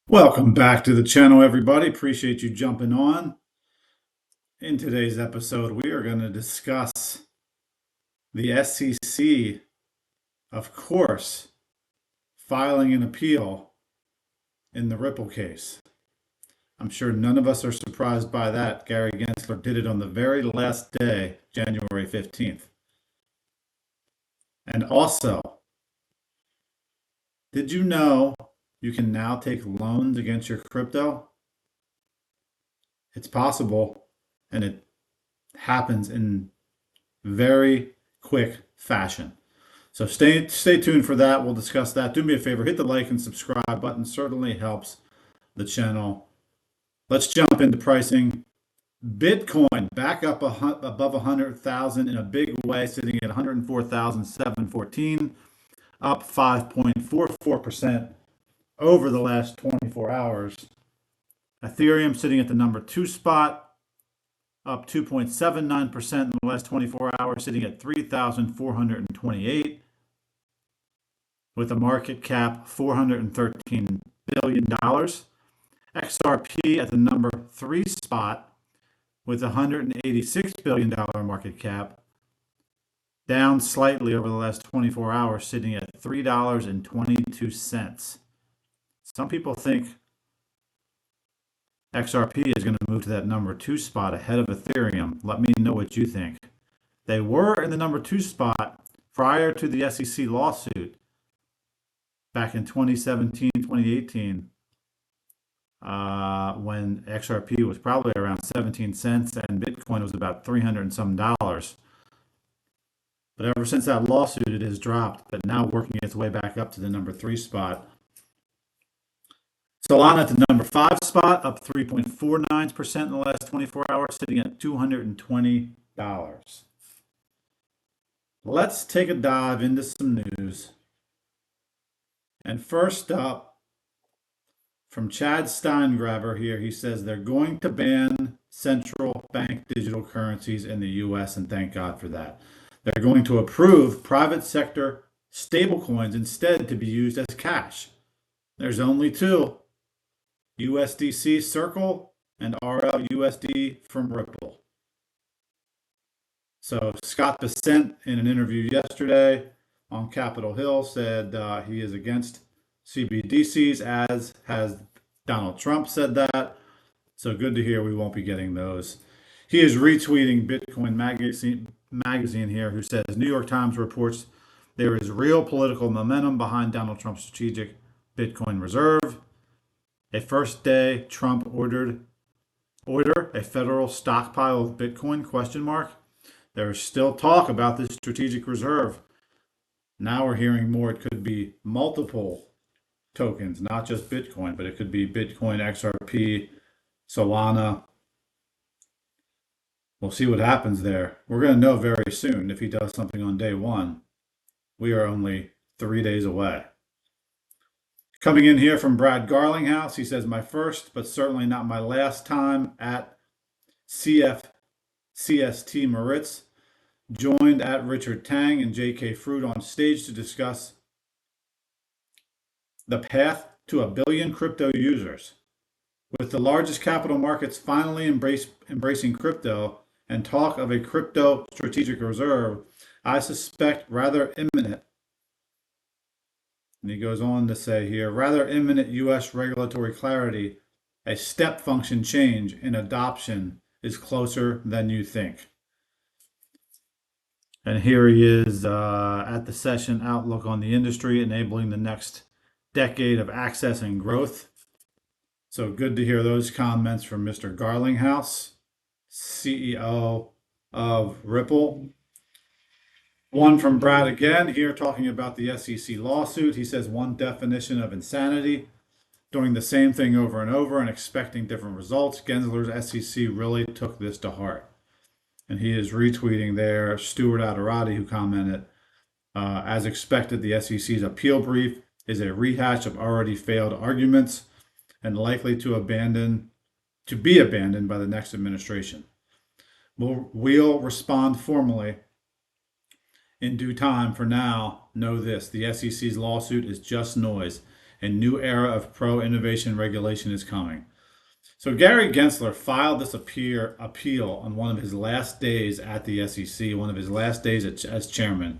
Welcome back to the channel, everybody. Appreciate you jumping on. In today's episode, we are going to discuss the SEC, of course, filing an appeal in the Ripple case. I'm sure none of us are surprised by that. Gary Gensler did it on the very last day, January 15th. And also, did you know you can now take loans against your crypto? It's possible, and it happens in very quick fashion. So stay tuned for that. We'll discuss that. Do me a favor, hit the like and subscribe button. Certainly helps the channel. Let's jump into pricing. Bitcoin back up above 100,000 in a big way, sitting at 104,714, up 5.44% over the last 24 hours. Ethereum sitting at the number 2 spot, up 2.79% in the last 24 hours, sitting at 3,428, with a market cap $413 billion. XRP at the number 3 spot with a $186 billion market cap, down slightly over the last 24 hours, sitting at $3.22. Some people think XRP is going to move to that number 2 spot ahead of Ethereum. Let me know what you think. They were in the number 2 spot prior to the SEC lawsuit back in 2017, 2018, when XRP was probably around 17 cents and Bitcoin was about 300 and some dollars. But ever since that lawsuit, it has dropped, but now working its way back up to the number 3 spot. Solana at the number 5 spot, up 3.49% in the last 24 hours, sitting at $220. Let's take a dive into some news. And first up, from Chad Steingraber here, he says they're going to ban central bank digital currencies in the US, and thank God for that. They're going to approve private sector stablecoins instead to be used as cash. There's only two: USDC Circle and RLUSD from Ripple. So Scott Bessent, in an interview yesterday on Capitol Hill, said he is against CBDCs, as has Donald Trump said that. So good to hear we won't be getting those. He is retweeting Bitcoin magazine here, who says New York Times reports there is real political momentum behind Donald Trump's strategic Bitcoin reserve. A first day Trump order a federal stockpile of Bitcoin ? There is still talk about this strategic reserve. Now we're hearing more. It could be multiple tokens, not just Bitcoin, but it could be Bitcoin, XRP, Solana. We'll see what happens there. We're going to know very soon if he does something on day one. We are only 3 days away. Coming in here from Brad Garlinghouse, he says, my first, but certainly not my last time at CST Moritz. Joined at Richard Tang and J.K. Fruit on stage to discuss the path to 1 billion crypto users. With the largest capital markets finally embracing crypto and talk of a crypto strategic reserve, I suspect rather imminent. And he goes on to say here, rather imminent U.S. regulatory clarity, a step function change in adoption is closer than you think. And here he is at the session, Outlook on the Industry, Enabling the Next Decade of Access and Growth. So good to hear those comments from Mr. Garlinghouse, CEO of Ripple. One from Brad again here, talking about the SEC lawsuit. He says one definition of insanity: doing the same thing over and over and expecting different results. Gensler's SEC really took this to heart. And he is retweeting there Stuart Aderati, who commented, as expected, the SEC's appeal brief is a rehash of already failed arguments and likely to be abandoned by the next administration. We'll respond formally in due time. For now, know this: the SEC's lawsuit is just noise. A new era of pro-innovation regulation is coming. So Gary Gensler filed this appeal on one of his last days at the SEC, one of his last days as chairman.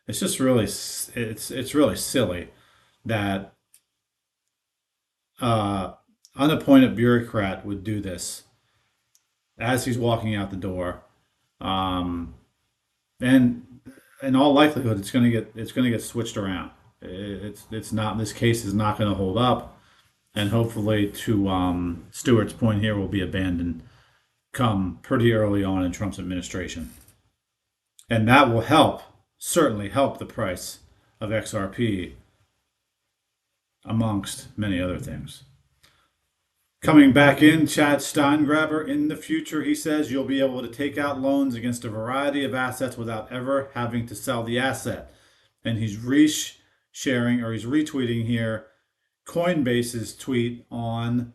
It's just really it's really silly that uh, unappointed bureaucrat would do this as he's walking out the door. Um, and in all likelihood, it's gonna get switched around. It's not this case is not going to hold up, and hopefully, to Stewart's point here, will be abandoned come pretty early on in Trump's administration, and that will help certainly help the price of XRP amongst many other things. Coming back in, Chad Steingraber, in the future, he says you'll be able to take out loans against a variety of assets without ever having to sell the asset. And he's resharing or he's retweeting here Coinbase's tweet on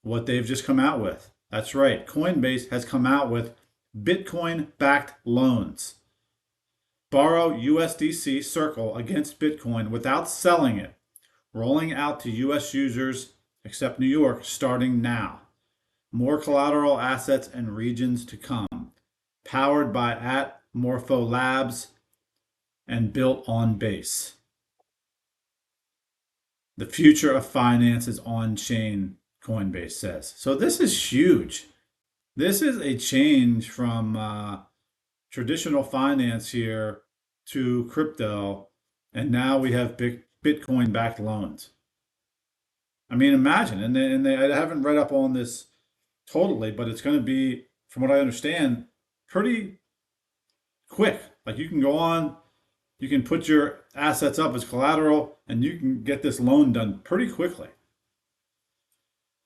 what they've just come out with. That's right. Coinbase has come out with Bitcoin backed loans. Borrow USDC Circle against Bitcoin without selling it, rolling out to US users except New York starting now. More collateral assets and regions to come. Powered by at Morpho Labs and built on Base. The future of finance is on chain, Coinbase says. So this is huge. This is a change from traditional finance here to crypto, and now we have Bitcoin backed loans. I mean, imagine, I haven't read up on this totally, but it's going to be, from what I understand, pretty quick. Like you can go on, you can put your assets up as collateral, and you can get this loan done pretty quickly.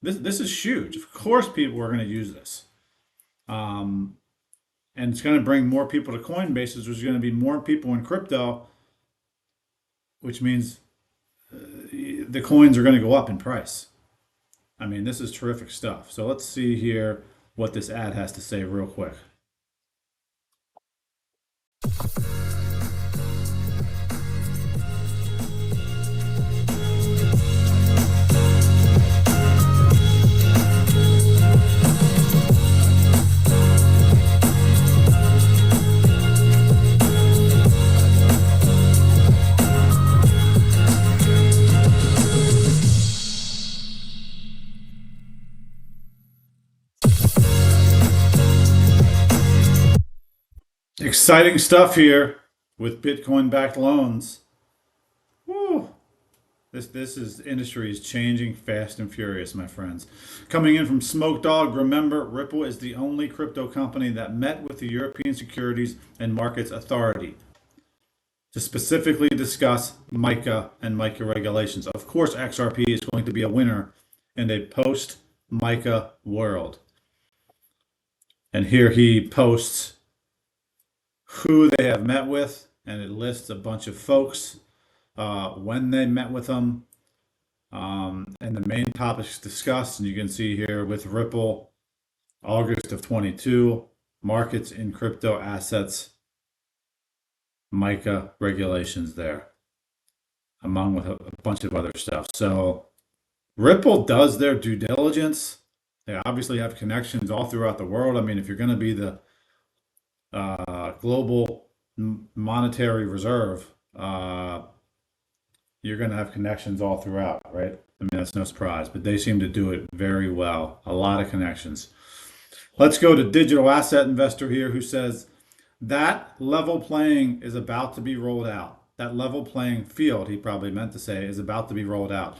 This is huge. Of course, people are going to use this, and it's going to bring more people to Coinbase. There's going to be more people in crypto, which means the coins are going to go up in price. I mean, this is terrific stuff. So let's see here what this ad has to say real quick. Exciting stuff here with Bitcoin backed loans. Woo. This is industry is changing fast and furious, my friends. Coming in from Smoke Dog, remember Ripple is the only crypto company that met with the European Securities and Markets Authority to specifically discuss MiCA and MiCA regulations. Of course, XRP is going to be a winner in a post MiCA world. And here he posts who they have met with, and it lists a bunch of folks, when they met with them, and the main topics discussed. And you can see here with Ripple, August of 22, markets in crypto assets, MiCA regulations there, among with a bunch of other stuff. So Ripple does their due diligence. They obviously have connections all throughout the world. I mean, if you're going to be the global monetary reserve, you're going to have connections all throughout, right? I mean, that's no surprise, but they seem to do it very well. A lot of connections. Let's go to Digital Asset Investor here, who says that level playing is about to be rolled out. That level playing field, he probably meant to say, is about to be rolled out.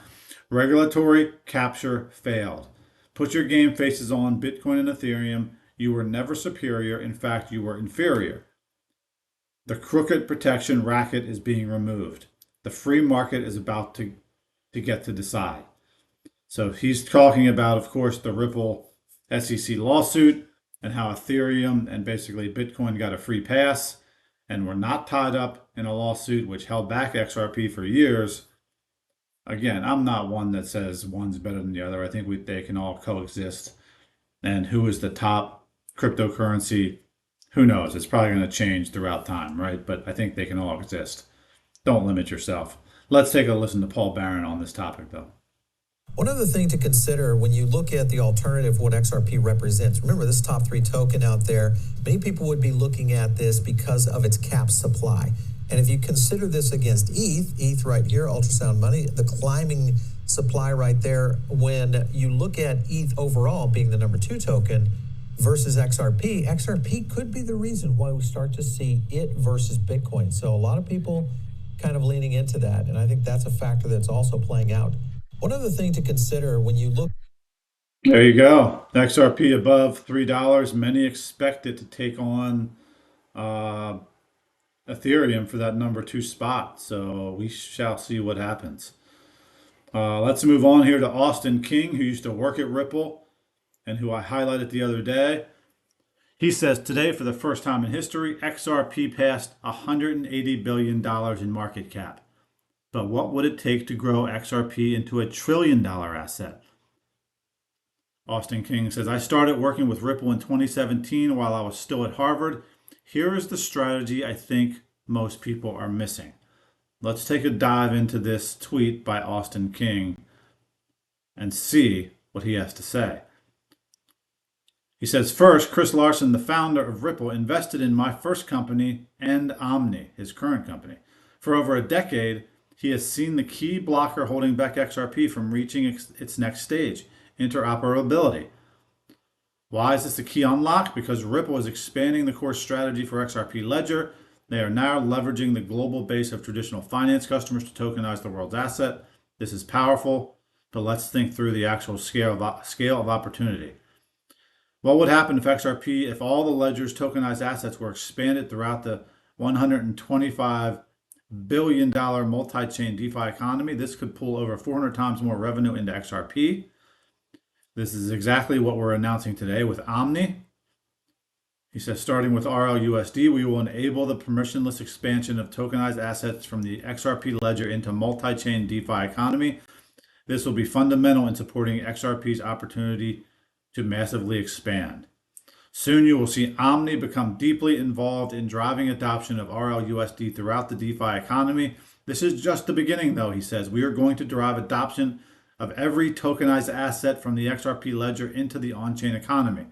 Regulatory capture failed. Put your game faces on Bitcoin and Ethereum. You were never superior. In fact, you were inferior. The crooked protection racket is being removed. The free market is about to get to decide. So he's talking about, of course, the Ripple SEC lawsuit and how Ethereum and basically Bitcoin got a free pass and were not tied up in a lawsuit which held back XRP for years. Again, I'm not one that says one's better than the other. I think they can all coexist. And who is the top cryptocurrency? Who knows? It's probably going to change throughout time, right? But I think they can all exist. Don't limit yourself. Let's take a listen to Paul Barron on this topic, though. One other thing to consider when you look at the alternative, what XRP represents, remember this top three token out there, many people would be looking at this because of its cap supply. And if you consider this against ETH right here, ultrasound money, the climbing supply right there, when you look at ETH overall being the number 2 token versus XRP could be the reason why we start to see it versus Bitcoin. So a lot of people kind of leaning into that. And I think that's a factor that's also playing out. One other thing to consider when you look. There you go. XRP above $3. Many expect it to take on Ethereum for that number 2 spot. So we shall see what happens. Let's move on here to Austin King, who used to work at Ripple and who I highlighted the other day. He says today, for the first time in history, XRP passed $180 billion in market cap. But what would it take to grow XRP into a $1 trillion asset? Austin King says, I started working with Ripple in 2017 while I was still at Harvard. Here is the strategy I think most people are missing. Let's take a dive into this tweet by Austin King and see what he has to say. He says, first, Chris Larsen, the founder of Ripple, invested in my first company and OMNI, his current company. For over a decade, he has seen the key blocker holding back XRP from reaching its next stage, interoperability. Why is this a key unlock? Because Ripple is expanding the core strategy for XRP Ledger. They are now leveraging the global base of traditional finance customers to tokenize the world's asset. This is powerful, but let's think through the actual scale of opportunity. What would happen if all the Ledger's tokenized assets were expanded throughout the $125 billion multi-chain DeFi economy? This could pull over 400 times more revenue into XRP. This is exactly what we're announcing today with OMNI. He says, starting with RLUSD, we will enable the permissionless expansion of tokenized assets from the XRP ledger into multi-chain DeFi economy. This will be fundamental in supporting XRP's opportunity to massively expand. Soon you will see OMNI become deeply involved in driving adoption of RLUSD throughout the DeFi economy. This is just the beginning, though, he says. We are going to drive adoption of every tokenized asset from the XRP ledger into the on-chain economy.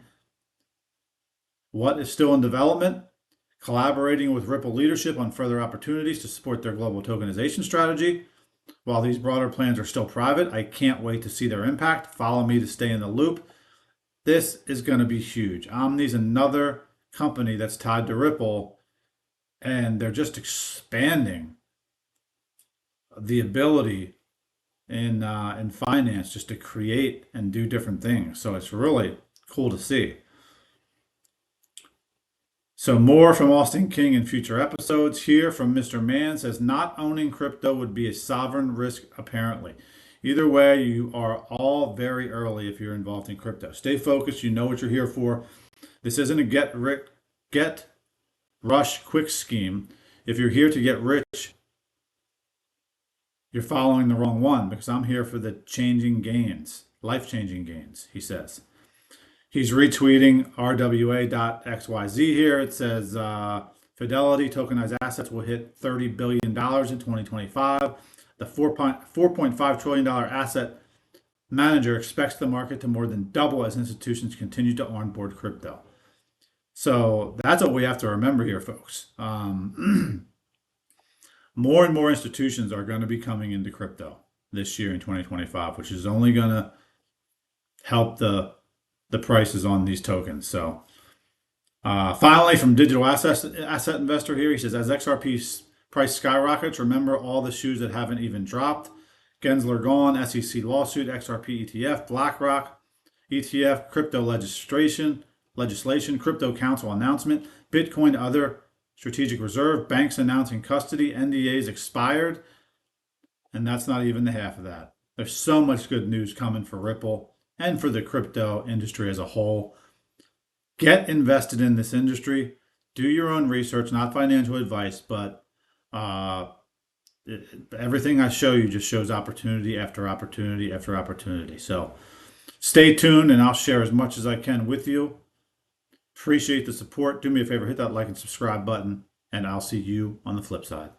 What is still in development? Collaborating with Ripple leadership on further opportunities to support their global tokenization strategy. While these broader plans are still private, I can't wait to see their impact. Follow me to stay in the loop. This is going to be huge. OMNI's another company that's tied to Ripple, and they're just expanding the ability in finance just to create and do different things. So it's really cool to see. So more from Austin King in future episodes. Here from Mr. Mann says, not owning crypto would be a sovereign risk, apparently. Either way, you are all very early if you're involved in crypto. Stay focused. You know what you're here for. This isn't a get rush quick scheme. If you're here to get rich, you're following the wrong one, because I'm here for the changing gains, life-changing gains, he says. He's retweeting rwa.xyz here. It says, Fidelity tokenized assets will hit $30 billion in 2025. The $4.5 trillion asset manager expects the market to more than double as institutions continue to onboard crypto. So that's what we have to remember here, folks. More and more institutions are going to be coming into crypto this year in 2025, which is only going to help the prices on these tokens. So finally, from Digital Asset Investor here, he says, as XRP's price skyrockets, remember all the shoes that haven't even dropped. Gensler gone, SEC lawsuit, XRP ETF, BlackRock ETF, crypto legislation, crypto council announcement, Bitcoin other strategic reserve, banks announcing custody, NDAs expired, and that's not even the half of that. There's so much good news coming for Ripple and for the crypto industry as a whole. Get invested in this industry. Do your own research, not financial advice, but everything I show you just shows opportunity after opportunity after opportunity. So stay tuned, and I'll share as much as I can with you. Appreciate the support. Do me a favor, hit that like and subscribe button, and I'll see you on the flip side.